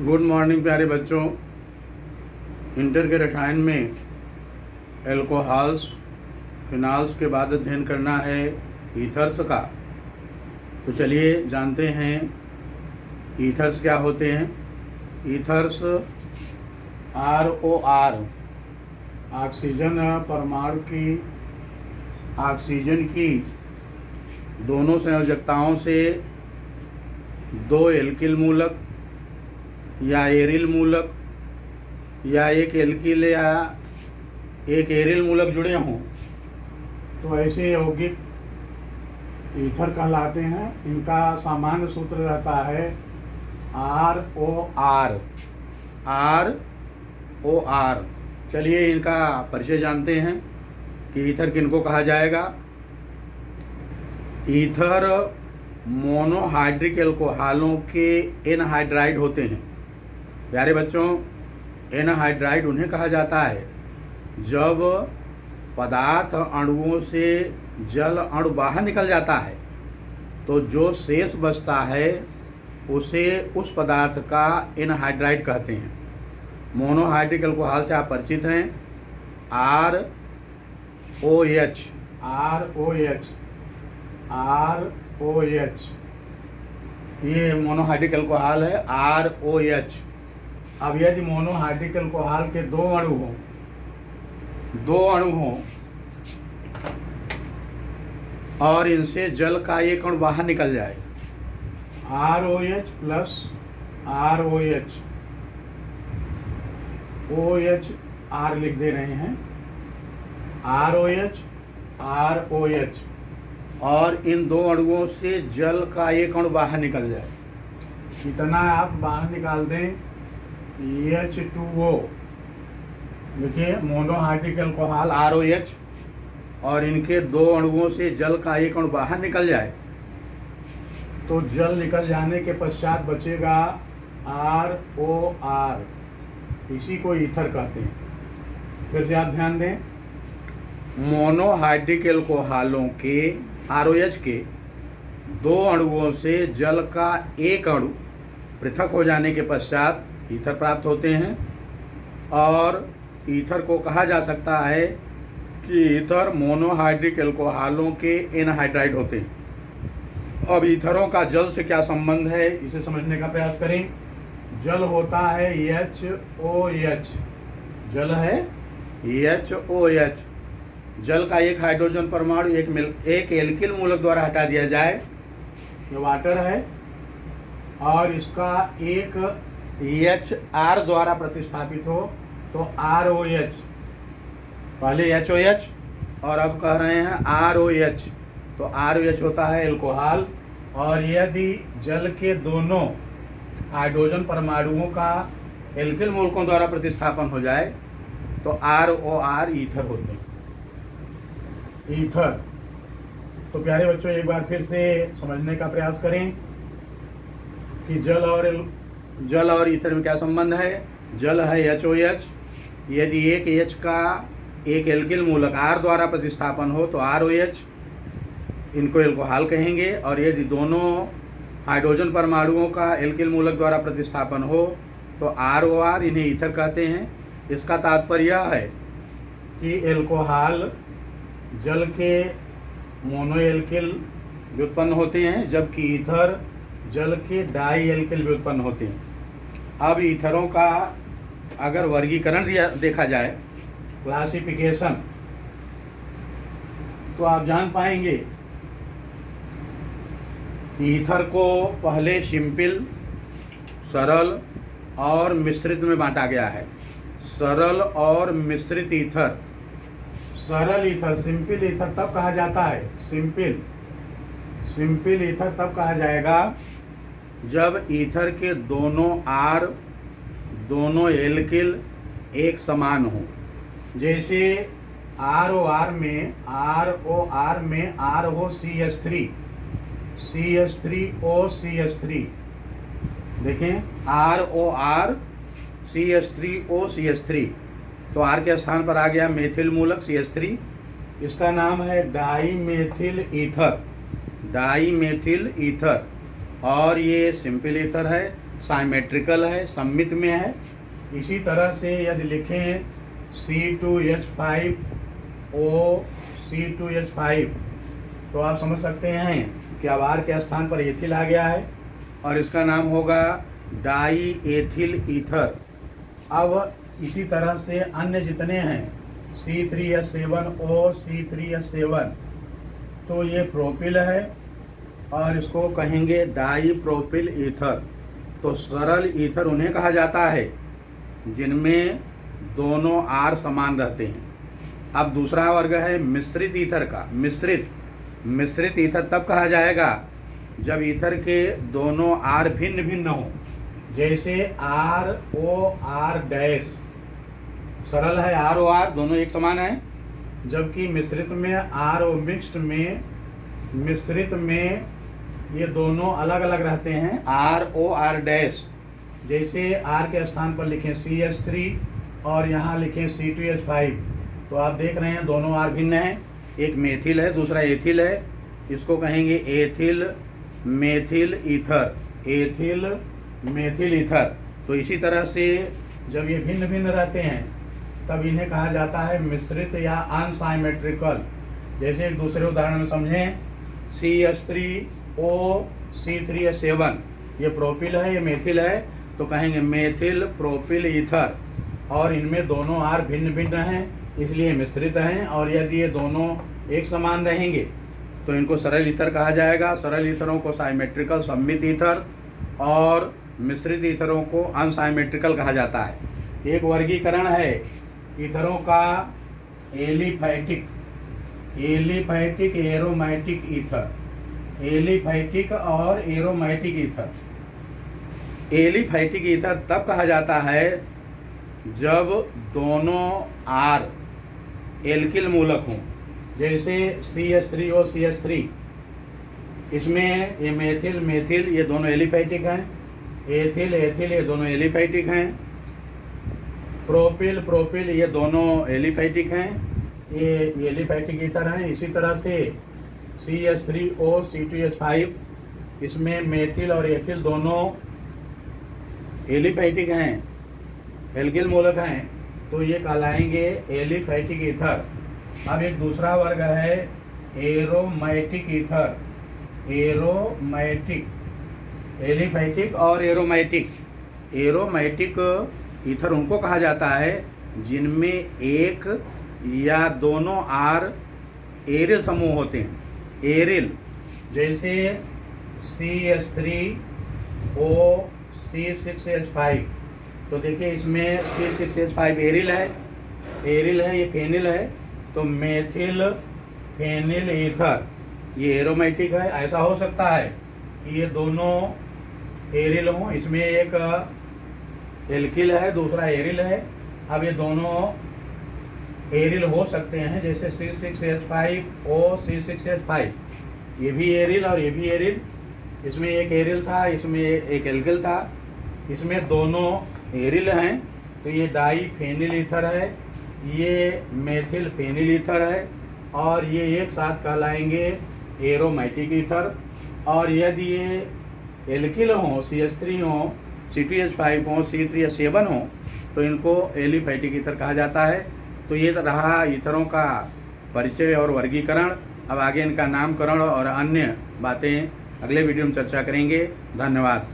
Good morning प्यारे बच्चों। Inter के रसायन में एल्कोहल्स फिनाल्स के बाद अध्ययन करना है ईथर्स का। तो चलिए जानते हैं ईथर्स क्या होते हैं। ईथर्स ROR ऑक्सीजन परमाणु की ऑक्सीजन की दोनों संयोजकताओं से दो एल्किल मूलक या एरिल मूलक या एक एल्किल या एक एरिल मूलक जुड़े हों तो ऐसे यौगिक ईथर कहलाते हैं। इनका सामान्य सूत्र रहता है ROR। चलिए इनका परिचय जानते हैं कि ईथर किनको कहा जाएगा। ईथर मोनोहाइड्रिक एल्कोहलों के एनहाइड्राइड होते हैं। प्यारे बच्चों, एनहाइड्राइड उन्हें कहा जाता है जब पदार्थ अणुओं से जल अणु बाहर निकल जाता है तो जो शेष बचता है उसे उस पदार्थ का एनहाइड्राइड कहते हैं। मोनोहाइड्रिक एल्कोहल से आप परिचित हैं। ROH ये मोनोहाइड्रिक एल्कोहल है ROH। अब यदि मोनोहाइड्रिक एल्कोहल के दो अणु हों और इनसे जल का एक अणु बाहर निकल जाए, ROH plus ROH, OH R लिख दे रहे हैं, ROH और इन दो अणुओं से जल का एक अणु बाहर निकल जाए, इतना आप बाहर निकाल दें H2O। देखिए मोनोहाइड्रिक एल्कोहल ROH और इनके दो अणुओं से जल का एक अणु बाहर निकल जाए तो जल निकल जाने के पश्चात बचेगा ROR। इसी को ईथर कहते हैं। फिर से आप ध्यान दें, मोनोहाइड्रिक एल्कोहलों के ROH के दो अणुओं से जल का एक अणु पृथक हो जाने के पश्चात ईथर प्राप्त होते हैं और ईथर को कहा जा सकता है कि ईथर मोनोहाइड्रिक एल्कोहलों के एनहाइड्राइड होते हैं। अब ईथरों का जल से क्या संबंध है, इसे समझने का प्रयास करें। जल होता है HOH, जल है HOH। जल का एक हाइड्रोजन परमाणु एक एल्किल मूलक द्वारा हटा दिया जाए, ये वाटर है, और इसका एक HR द्वारा प्रतिस्थापित हो तो ROH। पहले HOH और अब कह रहे हैं ROH, तो ROH होता है एल्कोहल। और यदि जल के दोनों हाइड्रोजन परमाणुओं का एल्किल मूलकों द्वारा प्रतिस्थापन हो जाए तो ROR ईथर होते हैं। ईथर तो प्यारे बच्चों एक बार फिर से समझने का प्रयास करें कि जल और ईथर में क्या संबंध है। जल है HOH, यदि एक H का एक एल्किल मूलक R द्वारा प्रतिस्थापन हो तो ROH, इनको एल्कोहल कहेंगे। और यदि दोनों हाइड्रोजन परमाणुओं का एल्किल मूलक द्वारा प्रतिस्थापन हो तो ROR, इन्हें ईथर कहते हैं। इसका तात्पर्य यह है कि एल्कोहल जल के मोनो एल्किल व्युत्पन्न होते हैं जबकि ईथर जल के डाई एल्किल व्युत्पन्न होते हैं। अब ईथरों का अगर वर्गीकरण देखा जाए, क्लासिफिकेशन, तो आप जान पाएंगे ईथर को पहले सिंपल, सरल और मिश्रित में बांटा गया है। सरल और मिश्रित ईथर। सरल ईथर, सिंपल ईथर तब कहा जाता है, सिंपल ईथर तब कहा जाएगा जब ईथर के दोनों एल्किल एक समान हो। जैसे ROR में ROCH3 CH3OCH3, देखें ROR CH3OCH3, तो R के स्थान पर आ गया मेथिल मूलक CH3। इसका नाम है डाईमेथिल ईथर, और ये सिंपल ईथर है। साइमेट्रिकल है, सममित में है। इसी तरह से यदि लिखें C2H5O तो आप समझ सकते हैं कि अब R के स्थान पर एथिल आ गया है और इसका नाम होगा डाई एथिल ईथर। अब इसी तरह से अन्य जितने हैं C3H7O C3H7 तो ये प्रोपिल है और इसको कहेंगे डाई प्रोपिल ईथर। तो सरल ईथर उन्हें कहा जाता है जिनमें दोनों आर समान रहते हैं। अब दूसरा वर्ग है मिश्रित ईथर का। मिश्रित ईथर तब कहा जाएगा जब ईथर के दोनों आर भिन्न भिन्न हो, जैसे ROR डैश सरल है, ROR दोनों एक समान है, जबकि मिश्रित में मिश्रित में ये दोनों अलग अलग रहते हैं, ROR डैश। जैसे R के स्थान पर लिखें CH3 और यहाँ लिखें C2H5 तो आप देख रहे हैं दोनों R भिन्न हैं, एक मेथिल है दूसरा एथिल है। इसको कहेंगे एथिल मेथिल ईथर। तो इसी तरह से जब ये भिन्न भिन्न रहते हैं तब इन्हें कहा जाता है मिश्रित या अनसाइमेट्रिकल। जैसे एक दूसरे उदाहरण में समझें, CH3O C3H7 ये प्रोपिल है, ये मेथिल है, तो कहेंगे मेथिल प्रोपिल ईथर। और इनमें दोनों आर भिन्न भिन्न हैं इसलिए मिश्रित हैं। और यदि ये दोनों एक समान रहेंगे तो इनको सरल ईथर कहा जाएगा। सरल ईथरों को साइमेट्रिकल सममित ईथर और मिश्रित ईथरों को अनसाइमेट्रिकल कहा जाता है। एक वर्गीकरण है ईथरों का एलिफैटिक एरोमैटिक ईथर। एलिफैटिक और एरोमैटिक ईथर। एलिफैटिक ईथर तब कहा जाता है जब दोनों आर एल्किल मूलक हों, जैसे CH3O CH3 इसमें ये मेथिल ये दोनों एलिफैटिक हैं, एथिल ये दोनों एलिफैटिक हैं, प्रोपिल ये दोनों एलिफैटिक हैं, ये एलिफैटिक ईथर हैं। इसी तरह से CH3O C2H5 इसमें मेथिल और एथिल दोनों एलिफैटिक हैं, एल्किल मूलक हैं, तो ये कहलाएंगे एलिफैटिक ईथर। अब एक दूसरा वर्ग है एरोमैटिक ईथर। एलिफैटिक और एरोमैटिक ईथर उनको कहा जाता है जिनमें एक या दोनों आर एरिल समूह होते हैं। एरिल जैसे CH3O C6H5 तो देखिए इसमें C6H5 एरिल है, ये फेनिल है, तो मेथिल फेनिल ईथर ये एरोमैटिक है। ऐसा हो सकता है कि ये दोनों एरिल हों, इसमें एक एल्किल है दूसरा एरिल है। अब ये दोनों एरिल हो सकते हैं, जैसे C6H5O C6H5 ये भी एरिल और ये भी एरिल। इसमें एक एरिल था, इसमें एक एल्किल था, इसमें दोनों एरिल हैं, तो ये डाई फेनिल ईथर है, ये मेथिल फेनिल ईथर है और ये एक साथ कहलाएंगे एरोमैटिक ईथर। और यदि ये एल्किल हों, CH3 हों, C2H5 हों, C3H7 हों, तो इनको एलिफैटिक ईथर कहा जाता है। तो ये रहा ईथरों का परिचय और वर्गीकरण। अब आगे इनका नामकरण और अन्य बातें अगले वीडियो में चर्चा करेंगे। धन्यवाद।